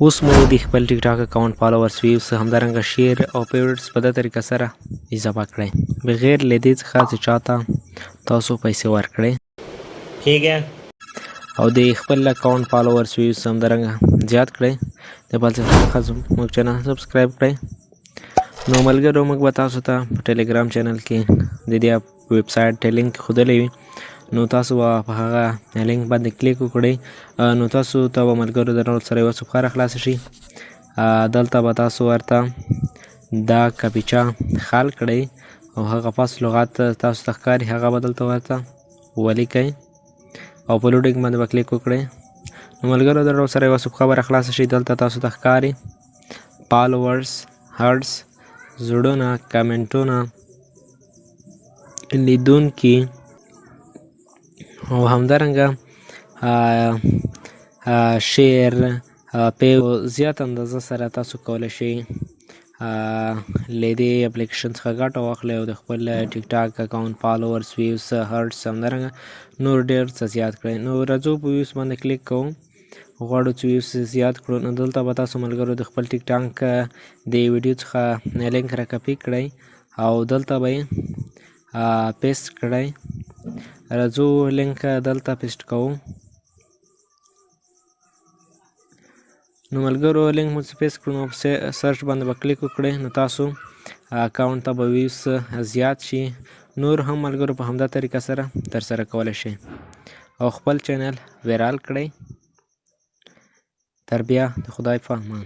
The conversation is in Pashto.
اوس مو د خپل ټیک ټاک اکاونټ فالوورز ویوز همدارنګه شیر او فیورټس په دې طریقه سره اضافه کړئ بغیر له دې څخه چې چاته تاسو پیسې ورکړئ ٹھیک ہے او د خپل اکاونټ فالوورز ویوز همدارنګه زیات کړئ د بل څه څخه موږ چینل سبسکرایب کړئ نو ملګرو موږ به تاسو ته په ټیلیګرام چینل کې د دې ویب سایټ لینک ښودلی وي نو تاسو به په هغه لینک باندې کلیک وکړئ نو تاسو ته به ملګرو درنه سره یوه صفحه راخلاصه شي دلته به تاسو ورته دا کاپیچا خال کړئ او هغه پاس لغات تاسو ته ښکاري هغه به دلته ورته ولیکئ او په لوډینګ باندې به کلیک وکړئ نو ملګرو درنه سره یوه صفحه به راخلاصه شي دلته تاسو ته ښکاري فالوورز هارټس زړونه کمنټونه لیدونکي او همدارنګه شیر په زیات اندازه سره تاسو کولی شئ له دې اپلیکیشن څخه ګټه واخلئ او د خپل ټیک ټاک اکاونټ فالوورز ویوز هرټس همدارنګه نور ډېر څه زیات کړئ نو راځو په ویوز باندې کلیک کوو غواړو چې ویوز زیات کړو نو دلته به تاسو ملګرو د خپل ټیک ټاک د ویډیو څخه لینک را کاپي کړئ او دلته به یې پیسټ کړئ راځو لینک دلته پیسټ کوو نو ملګرو لینک مو چې پیسټ کړو نو په سرچ باندې به کلیک وکړئ نو تاسو اکاونټ ته به ویوز زیات شي نور هم ملګرو په همدا طریقه سره ترسره کولی شئ او خپل چینل ویرال کړئ تر بیا د خدای په امان